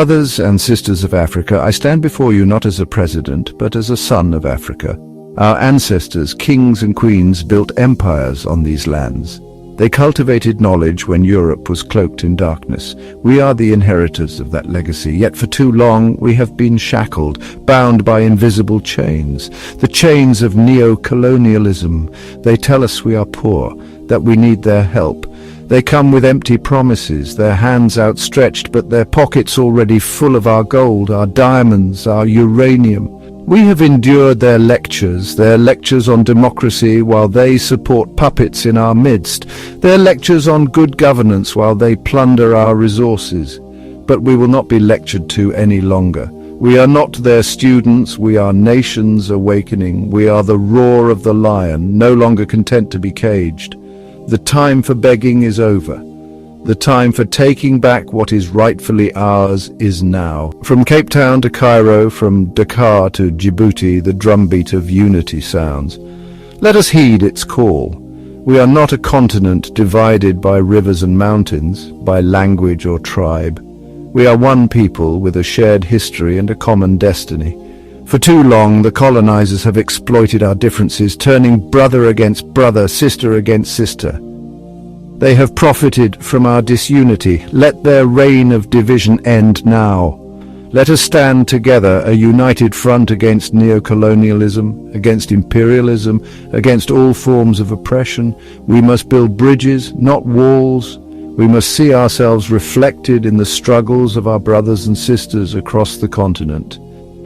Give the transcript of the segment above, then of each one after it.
Brothers and sisters of Africa, I stand before you not as a president, but as a son of Africa. Our ancestors, kings and queens, built empires on these lands. They cultivated knowledge when Europe was cloaked in darkness. We are the inheritors of that legacy, yet for too long we have been shackled, bound by invisible chains. The chains of neo-colonialism. They tell us we are poor, that we need their help. They come with empty promises, their hands outstretched, but their pockets already full of our gold, our diamonds, our uranium. We have endured their lectures on democracy while they support puppets in our midst, their lectures on good governance while they plunder our resources. But we will not be lectured to any longer. We are not their students, we are nations awakening. We are the roar of the lion, no longer content to be caged. The time for begging is over. The time for taking back what is rightfully ours is now. From Cape Town to Cairo, from Dakar to Djibouti, the drumbeat of unity sounds. Let us heed its call. We are not a continent divided by rivers and mountains, by language or tribe. We are one people with a shared history and a common destiny. For too long, the colonizers have exploited our differences, turning brother against brother, sister against sister. They have profited from our disunity. Let their reign of division end now. Let us stand together, a united front against neocolonialism, against imperialism, against all forms of oppression. We must build bridges, not walls. We must see ourselves reflected in the struggles of our brothers and sisters across the continent.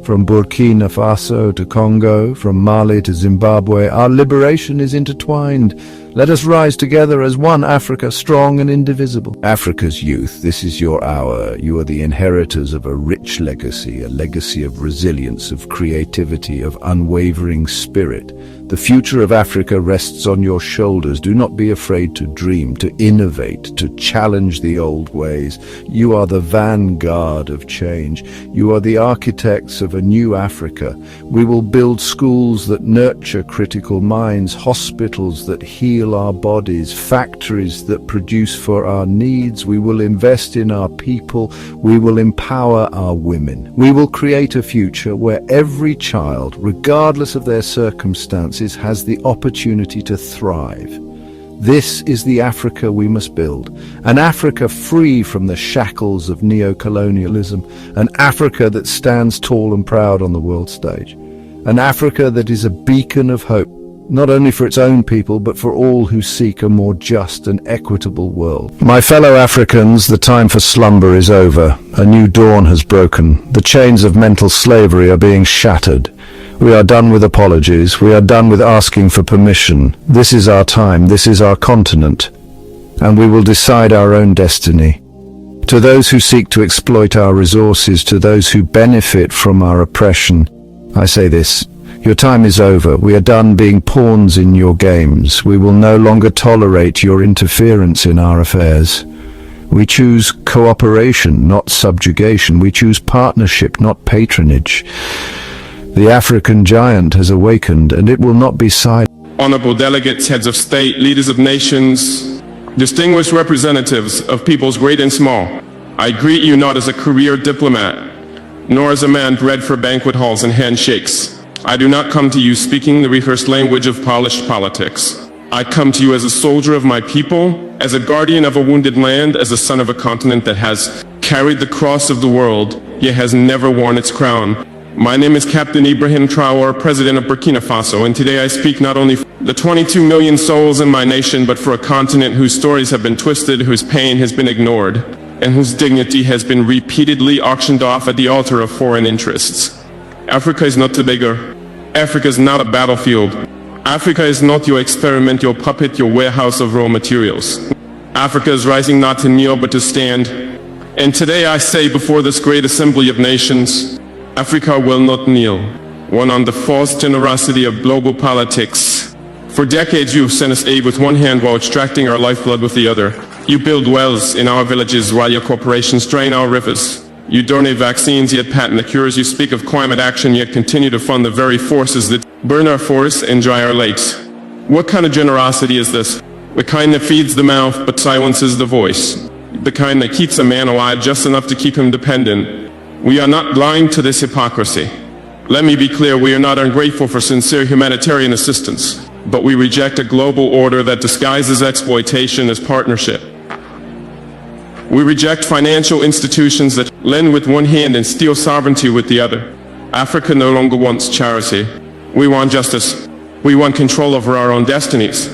From Burkina Faso to Congo, from Mali to Zimbabwe, our liberation is intertwined. Let us rise together as one Africa, strong and indivisible. Africa's youth, this is your hour. You are the inheritors of a rich legacy, a legacy of resilience, of creativity, of unwavering spirit. The future of Africa rests on your shoulders. Do not be afraid to dream, to innovate, to challenge the old ways. You are the vanguard of change. You are the architects of a new Africa. We will build schools that nurture critical minds, hospitals that heal our bodies, factories that produce for our needs. We will invest in our people. We will empower our women. We will create a future where every child, regardless of their circumstances, has the opportunity to thrive. This is the Africa we must build, an Africa free from the shackles of neo-colonialism, an Africa that stands tall and proud on the world stage, an Africa that is a beacon of hope, not only for its own people, but for all who seek a more just and equitable world. My fellow Africans, the time for slumber is over. A new dawn has broken. The chains of mental slavery are being shattered. We are done with apologies. We are done with asking for permission. This is our time. This is our continent. And we will decide our own destiny. To those who seek to exploit our resources, to those who benefit from our oppression, I say this: your time is over. We are done being pawns in your games. We will no longer tolerate your interference in our affairs. We choose cooperation, not subjugation. We choose partnership, not patronage. The African giant has awakened, and it will not be silent. Honorable delegates, heads of state, leaders of nations, distinguished representatives of peoples great and small, I greet you not as a career diplomat, nor as a man bred for banquet halls and handshakes. I do not come to you speaking the rehearsed language of polished politics. I come to you as a soldier of my people, as a guardian of a wounded land, as a son of a continent that has carried the cross of the world, yet has never worn its crown. My name is Captain Ibrahim Traoré, President of Burkina Faso, and today I speak not only for the 22 million souls in my nation, but for a continent whose stories have been twisted, whose pain has been ignored, and whose dignity has been repeatedly auctioned off at the altar of foreign interests. Africa is not Tobago. Africa is not a battlefield. Africa is not your experiment, your puppet, your warehouse of raw materials. Africa is rising not to kneel, but to stand. And today I say before this great assembly of nations, Africa will not kneel. One on the false generosity of global politics. For decades you've sent us aid with one hand while extracting our lifeblood with the other. You build wells in our villages while your corporations drain our rivers. You donate vaccines yet patent the cures. You speak of climate action yet continue to fund the very forces that burn our forests and dry our lakes. What kind of generosity is this? The kind that feeds the mouth but silences the voice. the kind that keeps a man alive just enough to keep him dependent. We are not blind to this hypocrisy. Let me be clear, we are not ungrateful for sincere humanitarian assistance, but we reject a global order that disguises exploitation as partnership. We reject financial institutions that lend with one hand and steal sovereignty with the other. Africa no longer wants charity. We want justice. We want control over our own destinies.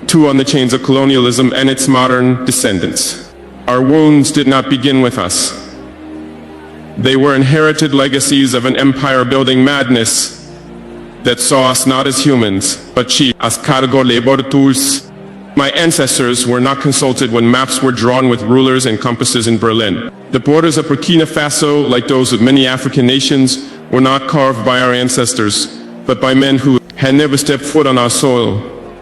Too on the chains of colonialism and its modern descendants. Our wounds did not begin with us. They were inherited legacies of an empire-building madness that saw us not as humans, but chiefs, as cargo labor tools. My ancestors were not consulted when maps were drawn with rulers and compasses in Berlin. The borders of Burkina Faso, like those of many African nations, were not carved by our ancestors, but by men who had never stepped foot on our soil,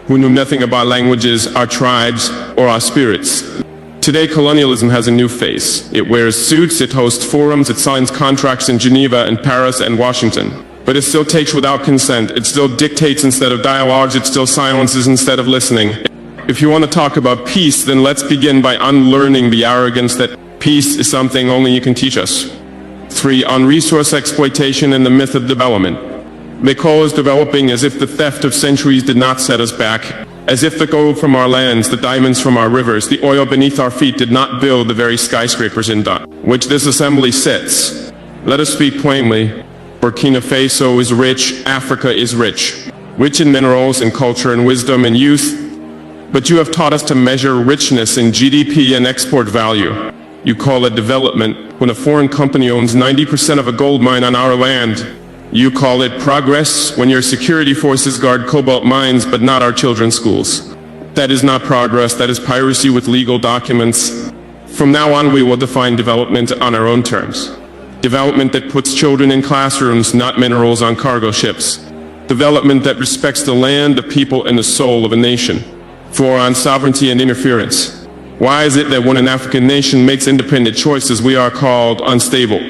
who knew nothing about languages, our tribes, or our spirits. Today, colonialism has a new face. It wears suits, it hosts forums, it signs contracts in Geneva and Paris and Washington. But it still takes without consent, it still dictates instead of dialogues, it still silences instead of listening. If you want to talk about peace, then let's begin by unlearning the arrogance that peace is something only you can teach us. 3. On resource exploitation and the myth of development. They call us developing as if the theft of centuries did not set us back, as if the gold from our lands, the diamonds from our rivers, the oil beneath our feet did not build the very skyscrapers in which this assembly sits. Let us speak plainly. Burkina Faso is rich, Africa is rich in minerals and culture and wisdom and youth. But you have taught us to measure richness in GDP and export value. You call it development when a foreign company owns 90% of a gold mine on our land. You call it progress when your security forces guard cobalt mines but not our children's schools. That is not progress, that is piracy with legal documents. From now on we will define development on our own terms. Development that puts children in classrooms, not minerals on cargo ships. Development that respects the land, the people, and the soul of a nation. 4. On sovereignty and interference. Why is it that when an African nation makes independent choices, we are called unstable?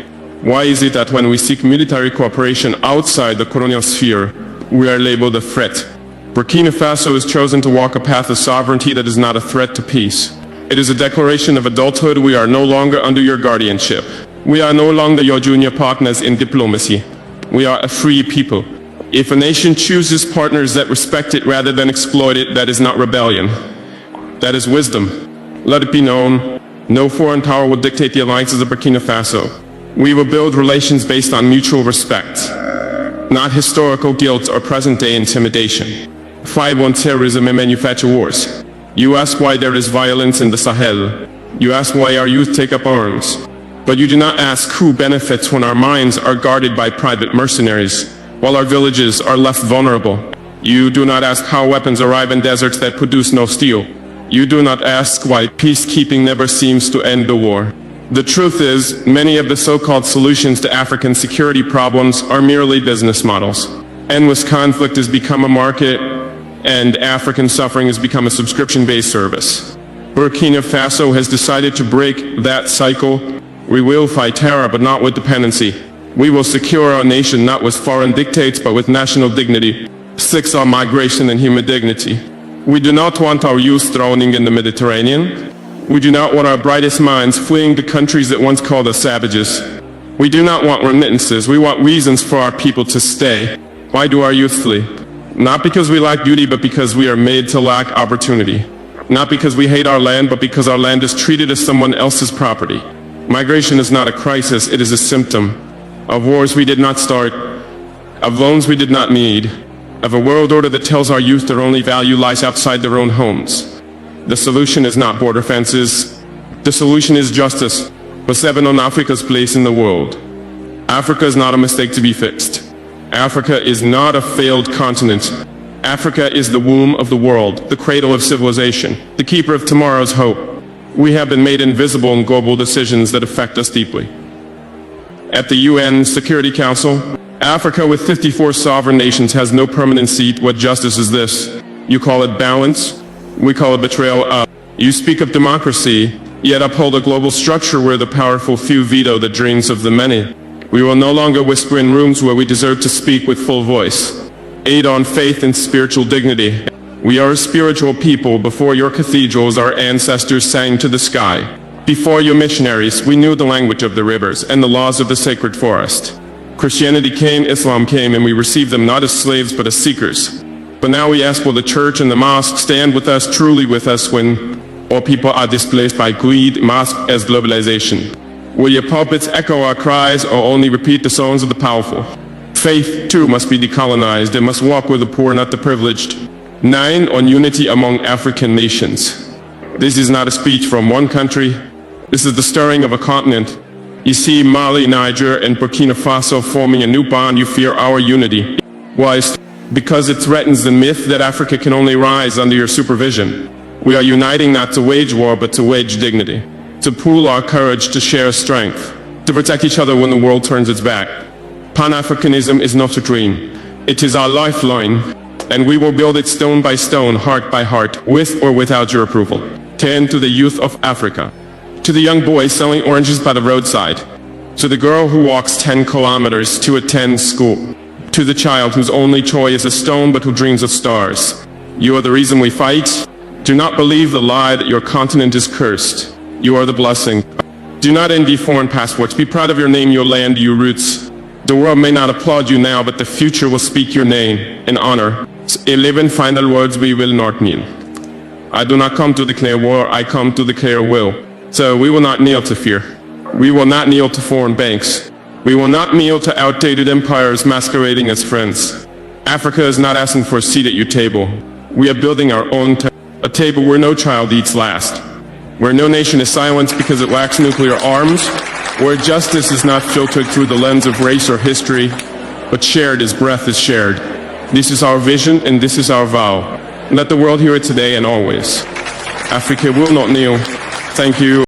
Why is it that when we seek military cooperation outside the colonial sphere, we are labeled a threat? Burkina Faso has chosen to walk a path of sovereignty that is not a threat to peace. It is a declaration of adulthood. We are no longer under your guardianship. We are no longer your junior partners in diplomacy. We are a free people. If a nation chooses partners that respect it rather than exploit it, that is not rebellion. That is wisdom. Let it be known, no foreign power will dictate the alliances of Burkina Faso. We will build relations based on mutual respect, not historical guilt or present-day intimidation. 5. On terrorism and manufacture wars. You ask why there is violence in the Sahel. You ask why our youth take up arms. But you do not ask who benefits when our minds are guarded by private mercenaries, while our villages are left vulnerable. You do not ask how weapons arrive in deserts that produce no steel. You do not ask why peacekeeping never seems to end the war. The truth is, many of the so-called solutions to African security problems are merely business models. Endless conflict has become a market, and African suffering has become a subscription-based service. Burkina Faso has decided to break that cycle. We will fight terror, but not with dependency. We will secure our nation not with foreign dictates, but with national dignity. 6. On migration and human dignity. We do not want our youth drowning in the Mediterranean. We do not want our brightest minds fleeing to countries that once called us savages. We do not want remittances. We want reasons for our people to stay. Why do our youth flee? Not because we lack beauty, but because we are made to lack opportunity. Not because we hate our land, but because our land is treated as someone else's property. Migration is not a crisis, it is a symptom of wars we did not start, of loans we did not need, of a world order that tells our youth their only value lies outside their own homes. The solution is not border fences. The solution is justice. For 7. On Africa's place in the world. Africa is not a mistake to be fixed. Africa is not a failed continent. Africa is the womb of the world, the cradle of civilization, the keeper of tomorrow's hope. We have been made invisible in global decisions that affect us deeply. At the UN Security Council, Africa with 54 sovereign nations has no permanent seat. What justice is this? You call it balance? We call it betrayal. You speak of democracy, yet uphold a global structure where the powerful few veto the dreams of the many. We will no longer whisper in rooms where we deserve to speak with full voice. 8. On faith and spiritual dignity. We are a spiritual people. Before your cathedrals, our ancestors sang to the sky. Before your missionaries, we knew the language of the rivers and the laws of the sacred forest. Christianity came, Islam came, and we received them not as slaves but as seekers. But now we ask, will the church and the mosque stand with us, truly with us, when all people are displaced by greed, masked as globalization? Will your pulpits echo our cries or only repeat the songs of the powerful? Faith, too, must be decolonized. It must walk with the poor, not the privileged. 9, on unity among African nations. This is not a speech from one country. This is the stirring of a continent. You see Mali, Niger, and Burkina Faso forming a new bond. You fear our unity. Why? Because it threatens the myth that Africa can only rise under your supervision. We are uniting not to wage war, but to wage dignity. To pool our courage, to share strength. To protect each other when the world turns its back. Pan-Africanism is not a dream. It is our lifeline, and we will build it stone by stone, heart by heart, with or without your approval. 10, to the youth of Africa. To the young boy selling oranges by the roadside. To the girl who walks 10 kilometers to attend school. To the child whose only toy is a stone but who dreams of stars. You are the reason we fight. Do not believe the lie that your continent is cursed. You are the blessing. Do not envy foreign passports. Be proud of your name, your land, your roots. The world may not applaud you now, but the future will speak your name in honor. 11 final words we will not kneel. I do not come to declare war, I come to declare will. So we will not kneel to fear. We will not kneel to foreign banks. We will not kneel to outdated empires masquerading as friends. Africa is not asking for a seat at your table. We are building our own a table where no child eats last. Where no nation is silenced because it lacks nuclear arms. Where justice is not filtered through the lens of race or history, but shared as breath is shared. This is our vision and this is our vow. Let the world hear it today and always. Africa will not kneel. Thank you.